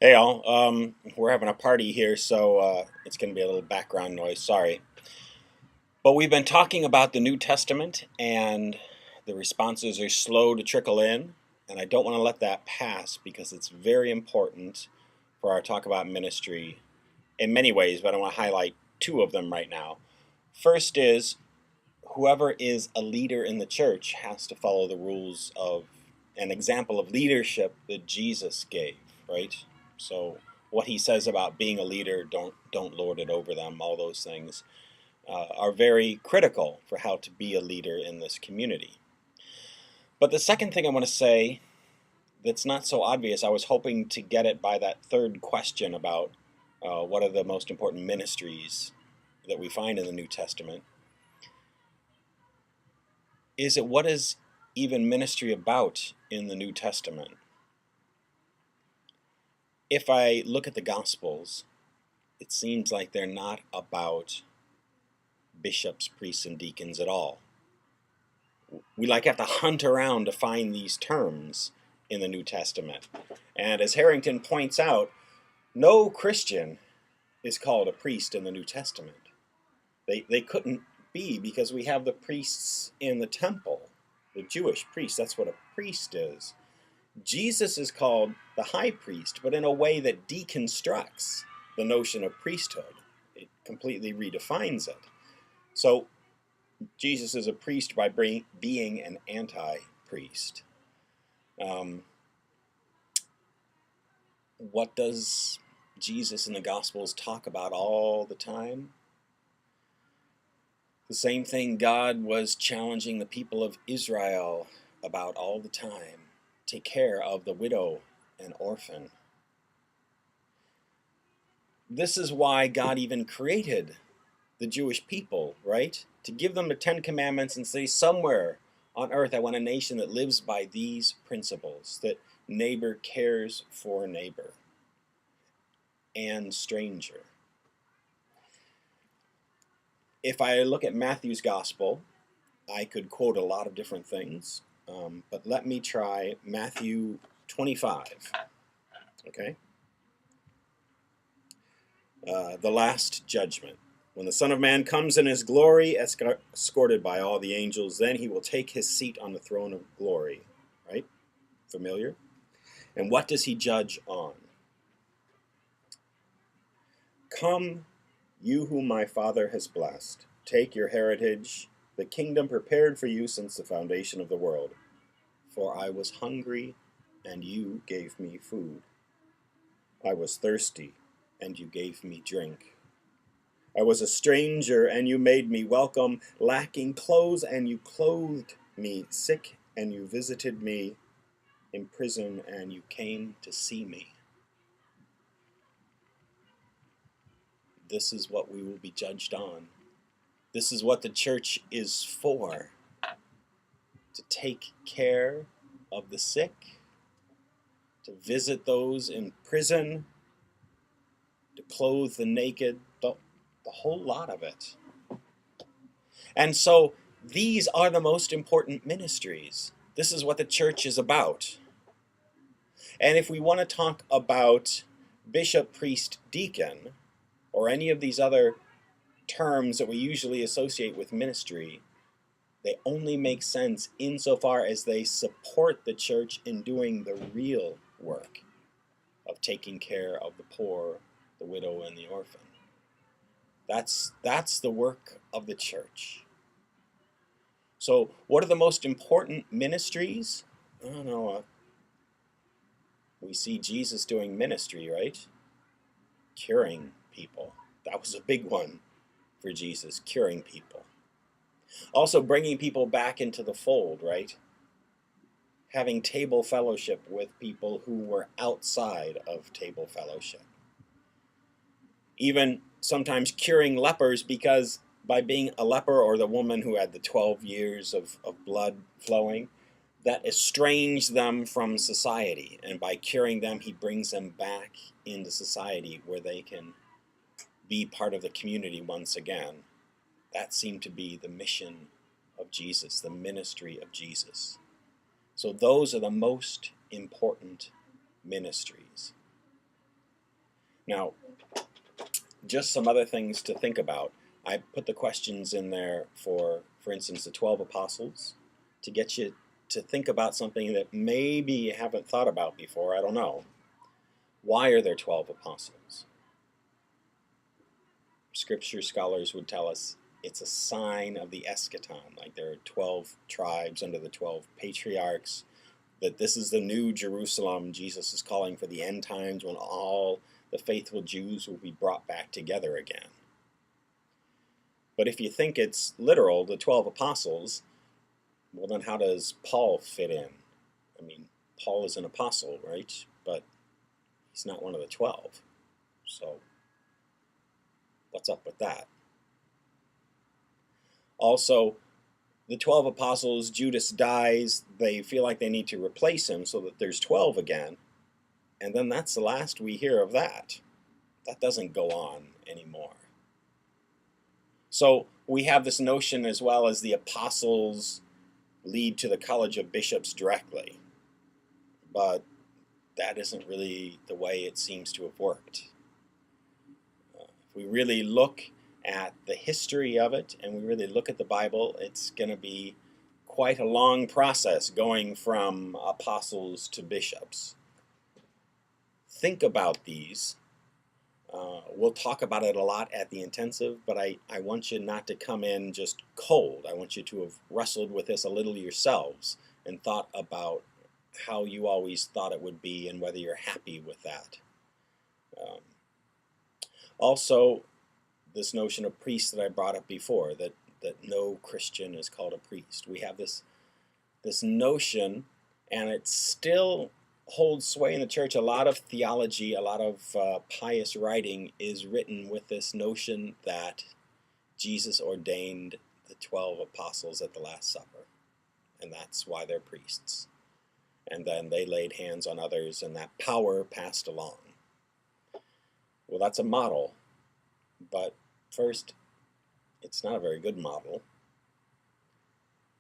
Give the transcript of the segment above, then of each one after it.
Hey all, we're having a party here, so it's going to be a little background noise. Sorry, but we've been talking about the New Testament, and the responses are slow to trickle in, and I don't want to let that pass because it's very important for our talk about ministry in many ways. But I want to highlight two of them right now. First is whoever is a leader in the church has to follow the rules of an example of leadership that Jesus gave, right? So what he says about being a leader, don't lord it over them, all those things are very critical for how to be a leader in this community. But the second thing I want to say that's not so obvious, I was hoping to get it by that third question about what are the most important ministries that we find in the New Testament, is it what is even ministry about in the New Testament? If I look at the Gospels, it seems like they're not about bishops, priests, and deacons at all. We have to hunt around to find these terms in the New Testament. And as Harrington points out, no Christian is called a priest in the New Testament. They couldn't be, because we have the priests in the temple, the Jewish priests. That's what a priest is. Jesus is called the high priest, but in a way that deconstructs the notion of priesthood. It completely redefines it. So Jesus is a priest by being an anti-priest. What does Jesus in the Gospels talk about all the time? The same thing God was challenging the people of Israel about all the time. Take care of the widow and orphan. This is why God even created the Jewish people, right? To give them the Ten Commandments and say, somewhere on earth I want a nation that lives by these principles, that neighbor cares for neighbor and stranger. If I look at Matthew's gospel, I could quote a lot of different things, but let me try Matthew 25, okay? The last judgment. When the Son of Man comes in his glory, escorted by all the angels, then he will take his seat on the throne of glory. Right? Familiar? And what does he judge on? Come, you whom my Father has blessed, take your heritage, the kingdom prepared for you since the foundation of the world. For I was hungry, and you gave me food. I was thirsty, and you gave me drink. I was a stranger, and you made me welcome, lacking clothes, and you clothed me, sick, and you visited me, in prison, and you came to see me. This is what we will be judged on. This is what the church is for, to take care of the sick, to visit those in prison, to clothe the naked, the whole lot of it. And so these are the most important ministries. This is what the church is about. And if we want to talk about bishop, priest, deacon, or any of these other terms that we usually associate with ministry, they only make sense insofar as they support the church in doing the real work of taking care of the poor, the widow, and the orphan. That's the work of the church. So what are the most important ministries? I don't know. We see Jesus doing ministry, right? Curing people. That was a big one for Jesus, curing people. Also bringing people back into the fold, right? Having table fellowship with people who were outside of table fellowship. Even sometimes curing lepers, because by being a leper, or the woman who had the 12 years of blood flowing, that estranged them from society. And by curing them, he brings them back into society where they can be part of the community once again. That seemed to be the mission of Jesus, the ministry of Jesus. So those are the most important ministries. Now, just some other things to think about. I put the questions in there for instance, the 12 apostles, to get you to think about something that maybe you haven't thought about before. I don't know. Why are there 12 apostles? Scripture scholars would tell us it's a sign of the eschaton, like there are 12 tribes under the 12 patriarchs, that this is the new Jerusalem. Jesus is calling for the end times when all the faithful Jews will be brought back together again. But if you think it's literal, the 12 apostles, well then how does Paul fit in? I mean, Paul is an apostle, right? But he's not one of the 12. So what's up with that? Also, the 12 apostles, Judas dies, they feel like they need to replace him so that there's 12 again, and then that's the last we hear of that. That doesn't go on anymore. So we have this notion as well as the apostles lead to the College of Bishops directly, but that isn't really the way it seems to have worked. If we really look at the history of it and we really look at the Bible, it's going to be quite a long process going from apostles to bishops. Think about these. We'll talk about it a lot at the intensive, but I want you not to come in just cold. I want you to have wrestled with this a little yourselves and thought about how you always thought it would be and whether you're happy with that. Also, this notion of priest that I brought up before, that no Christian is called a priest. We have this notion, and it still holds sway in the church. A lot of theology, a lot of pious writing is written with this notion that Jesus ordained the 12 apostles at the Last Supper, and that's why they're priests. And then they laid hands on others, and that power passed along. Well, that's a model, but first, it's not a very good model.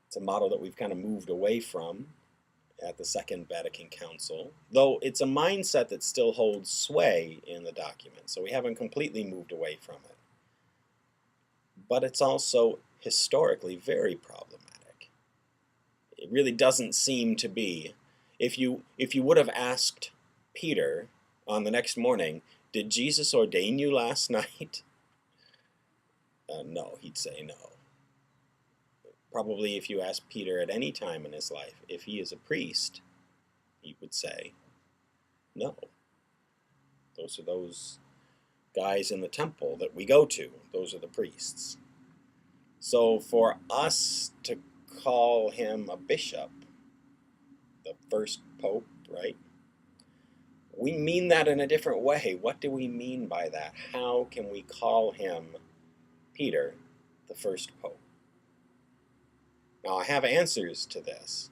It's a model that we've kind of moved away from at the Second Vatican Council, though it's a mindset that still holds sway in the document, so we haven't completely moved away from it. But it's also historically very problematic. It really doesn't seem to be. If you would have asked Peter on the next morning, did Jesus ordain you last night? No, he'd say no. Probably if you ask Peter at any time in his life if he is a priest, he would say no. Those are those guys in the temple that we go to. Those are the priests. So for us to call him a bishop, the first pope, right? We mean that in a different way. What do we mean by that? How can we call him, Peter, the first pope? Now, I have answers to this,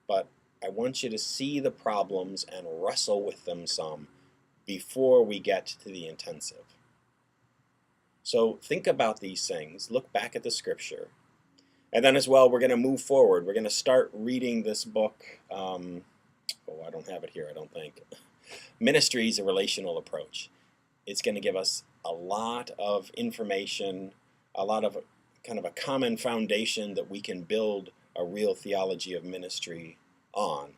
but I want you to see the problems and wrestle with them some before we get to the intensive. So think about these things, look back at the scripture, and then as well we're going to move forward. We're going to start reading this book. I don't have it here, I don't think. Ministries, a Relational Approach. It's going to give us a lot of information, a lot of kind of a common foundation that we can build a real theology of ministry on.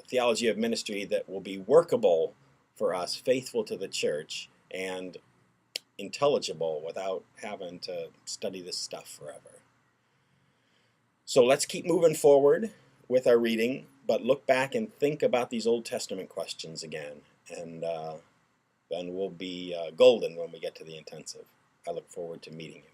Theology of ministry that will be workable for us, faithful to the church, and intelligible without having to study this stuff forever. So let's keep moving forward with our reading, but look back and think about these Old Testament questions again, and then we'll be golden when we get to the intensive. I look forward to meeting you.